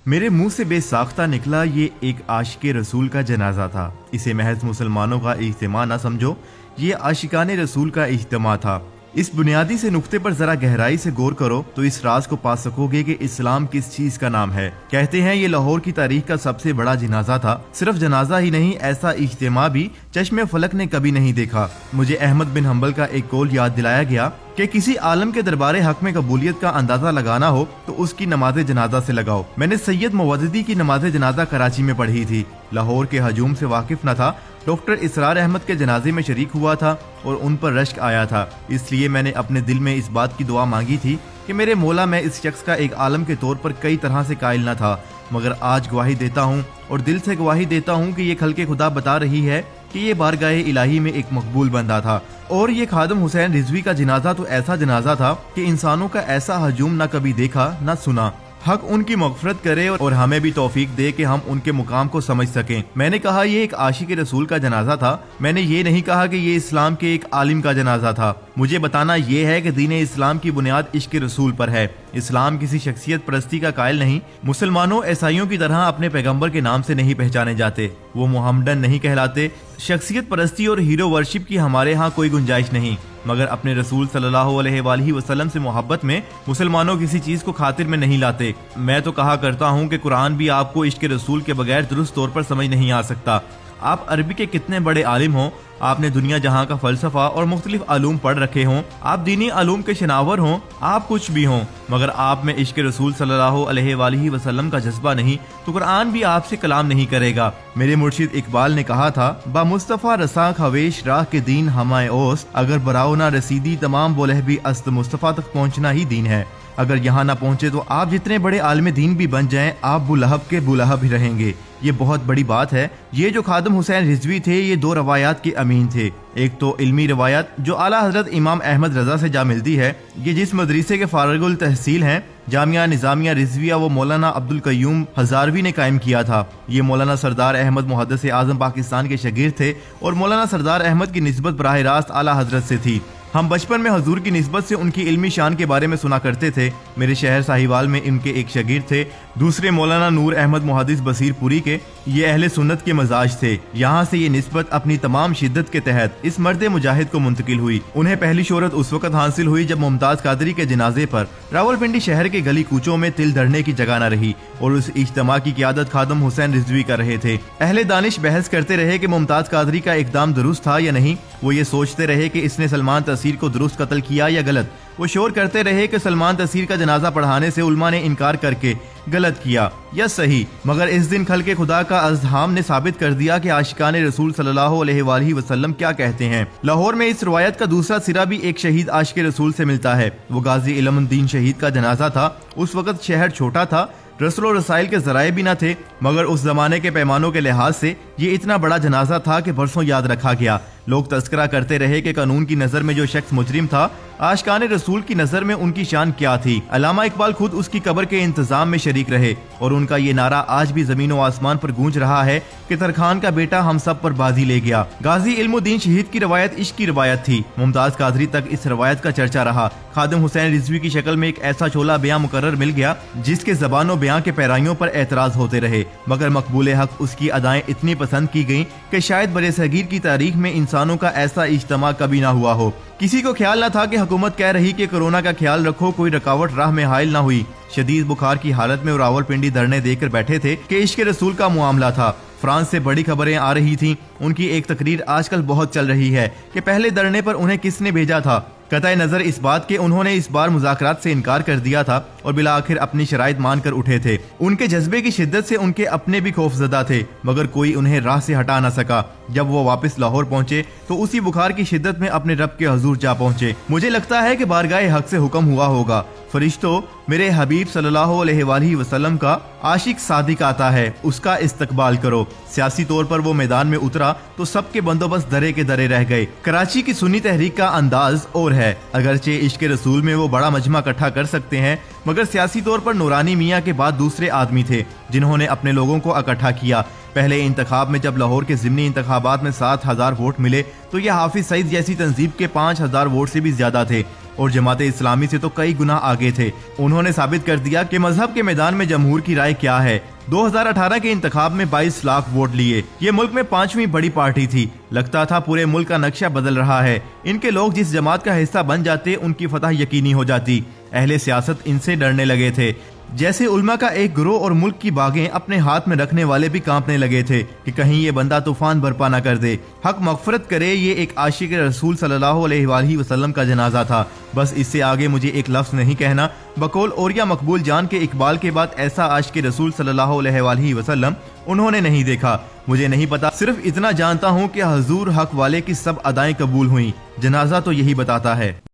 میرے मुंह से बेसाख्ता निकला ये एक आशिक रसूल का जनाजा था। इसे महज मुसलमानों का इज्तिमा ना समझो, ये आशिकाने रसूल का इज्तिमा था। इस बुनियादी से नुक्ते पर जरा गहराई से गौर करो तो इस राज को पा सकोगे कि इस्लाम किस चीज का नाम है। कहते हैं ये लाहौर की तारीख का सबसे बड़ा जनाजा था। सिर्फ जनाजा ही नहीं, ऐसा इज्तिमा भी चश्मे फलक ने कभी नहीं देखा। मुझे अहमद बिन हम्बल का एक कौल याद दिलाया गया कि किसी आलम के दरबारे हक में कबूलियत का अंदाजा लगाना हो तो उसकी नमाज जनाजा से लगाओ। मैंने सैयद मुवद्दिदी की नमाज जनाजा कराची में पढ़ी थी। लाहौर के हजूम से वाकिफ न था। डॉक्टर इसरार अहमद के जनाजे में शरीक हुआ था और उन पर रश्क आया था। इसलिए मैंने अपने दिल में इस बात की दुआ मांगी थी कि मेरे मौला, मैं इस शख्स का एक आलम के तौर पर कई तरह से कायल न था, मगर आज गवाही देता हूँ और दिल से गवाही देता हूँ कि ये खल्के खुदा बता रही है कि ये बारगाह इलाही में एक मकबूल बंदा था। और ये खादम हुसैन रिजवी का जनाजा तो ऐसा जनाजा था कि इंसानों का ऐसा हजूम न कभी देखा न सुना। हक उनकी मगफरत करे और हमें भी तौफीक दे कि हम उनके मुकाम को समझ सकें। मैंने कहा ये एक आशिक रसूल का जनाजा था। मैंने ये नहीं कहा कि ये इस्लाम के एक आलिम का जनाजा था। मुझे बताना ये है कि दीन इस्लाम की बुनियाद इश्क रसूल पर है। इस्लाम किसी शख्सियत परस्ती का कायल नहीं। मुसलमानों ईसाइयों की तरह अपने पैगंबर के नाम से नहीं पहचाने जाते। वो मुहम्मदन नहीं कहलाते। शख्सियत परस्ती और हीरो वर्शिप की हमारे यहाँ कोई गुंजाइश नहीं, मगर अपने रसूल सल्लल्लाहु अलैहि वसल्लम से मोहब्बत में मुसलमानों किसी चीज को खातिर में नहीं लाते। मैं तो कहा करता हूँ कि कुरान भी आपको इश्क रसूल के बगैर दुरुस्त तौर पर समझ नहीं आ सकता। आप अरबी के कितने बड़े आलिम हों, आपने दुनिया जहां का फलसफा और मुख्तलिफ आलूम पढ़ रखे हों, आप दीनी आलूम के शनावर हों, आप कुछ भी हों, मगर आप में इश्क रसूल सल्लल्लाहु अलैहि वसल्लम का जज्बा नहीं तो कुरान भी आपसे कलाम नहीं करेगा। मेरे मुर्शिद इकबाल ने कहा था, बा मुस्तफा रसा खवेश राह के दीन हमाए ओस, अगर बराओ ना रसीदी तमाम बोलह भी अस्त मुस्तफा तक पहुंचना ही दीन है। अगर यहाँ ना पहुंचे तो आप जितने बड़े आलिम दीन भी बन जाएं, आप बुलहब के बुलहब ही रहेंगे। ये बहुत बड़ी बात है। ये जो खादम हुसैन रिजवी थे ये दो रवायात के अमीन थे। एक तो इल्मी रवायत जो आला हजरत इमाम अहमद रजा से जा मिलती है। ये जिस मदरसे के फारगुल तहसील हैं, जामिया निजामिया रिजविया, वो मौलाना अब्दुल कय्यूम हजारवी ने कायम किया था। ये मौलाना सरदार अहमद मुहद्दिस आजम पाकिस्तान के शगीर थे और मौलाना सरदार अहमद की निस्बत बराह रास्त आला हजरत से थी। हम बचपन में हजूर की निस्बत से उनकी इल्मी शान के बारे में सुना करते थे। मेरे शहर साहिवाल में इनके एक शगीर थे, दूसरे मौलाना नूर अहमद मुहद्दिस बसीरपुरी के। ये अहले सुन्नत के मजाज थे। यहाँ से ये निस्बत अपनी तमाम शिद्दत के तहत इस मर्द मुजाहिद को मुंतकिल हुई। उन्हें पहली शोहरत उस वक्त हासिल हुई जब मुमताज कादरी के जनाजे पर रावलपिंडी शहर के गली कूचों में तिल धरने की जगह न रही और उस इज्तिमा की क़ियादत खादम हुसैन रिजवी कर रहे थे। अहले दानिश बहस करते रहे कि मुमताज कादरी का इकदाम दुरुस्त था या नहीं। वो ये सोचते रहे कि इसने सलमान तसीर को दुरुस्त कत्ल किया या गलत। वो शोर करते रहे कि सलमान तसीर का जनाजा पढ़ाने से उलमा ने इनकार करके गलत किया या सही। मगर इस दिन खल्के खुदा का अज़हाम ने साबित कर दिया कि आशिकाने रसूल सल्लल्लाहु अलैहि वसल्लम क्या कहते हैं। लाहौर में इस रवायत का दूसरा सिरा भी एक शहीद आशिक रसूल से मिलता है। वो गाजी इल्मुद्दीन शहीद का जनाजा था। उस वक्त शहर छोटा था, रसूल और रसाइल के जराए भी न थे, मगर उस जमाने के पैमानों के लिहाज से ये इतना बड़ा जनाजा था कि बरसों याद रखा गया। लोग तस्करा करते रहे कि कानून की नजर में जो शख्स मुजरिम था, आशिकाने रसूल की नजर में उनकी शान क्या थी। अल्लामा इकबाल खुद उसकी कब्र के इंतजाम में शरीक रहे और उनका ये नारा आज भी जमीन व आसमान पर गूंज रहा है कि तरखान का बेटा हम सब पर बाजी ले गया। गाजी इल्मुद्दीन शहीद की रवायत इश्क की रवायत थी। मुमताज कादरी तक इस रवायत का चर्चा रहा। खादम हुसैन रिजवी की शक्ल में एक ऐसा शोला बयां मुकर्रर मिल गया जिसके जबानो बयां के पैराइयों पर एतराज होते रहे, मगर मकबूल हक उसकी अदाएं इतनी पसंद की गईं कि शायद बरे सगीर की तारीख में इंसानों का ऐसा इज्तिमा कभी ना हुआ हो। किसी को ख्याल न था कि हुकूमत कह रही कि कोरोना का ख्याल रखो, कोई रुकावट राह में हायल न हुई। शदीद बुखार की हालत में रावलपिंडी धरने देकर बैठे थे कि इश्क रसूल का मामला था। फ्रांस से बड़ी खबरें आ रही थीं। उनकी एक तकरीर आजकल बहुत चल रही है कि पहले धरने पर उन्हें किसने भेजा था। कतई नजर इस बात के उन्होंने इस बार मुज़ाकरात से इनकार कर दिया था और बिला आखिर अपनी शराइत मानकर उठे थे। उनके जज्बे की शिद्दत से उनके अपने भी खौफजदा थे, मगर कोई उन्हें राह से हटा न सका। जब वो वापस लाहौर पहुंचे तो उसी बुखार की शिद्दत में अपने रब के हुजूर जा पहुंचे। मुझे लगता है कि बारगाह हक से हुक्म हुआ होगा, फरिश्तों, मेरे हबीब सल्लल्लाहु अलैहि वसल्लम का आशिक सादिक आता है, उसका इस्तकबाल करो। सियासी तौर पर वो मैदान में उतरा तो सबके बंदोबस्त दरे के दरे रह गए। कराची की सुन्नी तहरीक का अंदाज और है। अगरचे इश्क रसूल में वो बड़ा मजमा इकट्ठा कर सकते हैं, मगर सियासी तौर पर नूरानी मियाँ के बाद दूसरे आदमी थे जिन्होंने अपने लोगों को इकट्ठा किया। पहले इंतखाब में जब लाहौर के ज़िमनी इंतखाबात में 7,000 वोट मिले तो यह हाफिज सईद जैसी तंजीब के 5,000 वोट से भी ज्यादा थे। اور جماعت اسلامی سے تو کئی گنا آگے تھے۔ انہوں نے ثابت کر دیا کہ مذہب کے میدان میں جمہور کی رائے کیا ہے۔ 2018 کے انتخاب میں 22 لاکھ ووٹ لیے۔ یہ ملک میں 5ویں بڑی پارٹی تھی۔ لگتا تھا پورے ملک کا نقشہ بدل رہا ہے۔ ان کے لوگ جس جماعت کا حصہ بن جاتے ان کی فتح یقینی ہو جاتی۔ اہل سیاست ان سے ڈرنے لگے تھے۔ جیسے علماء کا ایک گروہ اور ملک کی باغیں اپنے ہاتھ میں رکھنے والے بھی کانپنے لگے تھے کہ کہیں یہ بندہ طوفان برپا نہ کر دے۔ حق مغفرت کرے، یہ ایک عاشق رسول صلی اللہ علیہ وآلہ وسلم کا جنازہ تھا۔ بس اس سے آگے مجھے ایک لفظ نہیں کہنا۔ بقول اوریا مقبول جان کے اقبال کے بعد ایسا عاشق رسول صلی اللہ علیہ وآلہ وسلم انہوں نے نہیں دیکھا۔ مجھے نہیں پتا، صرف اتنا جانتا ہوں کہ حضور حق والے کی سب ادائیں قبول ہوئیں۔ جنازہ تو یہی بتاتا ہے۔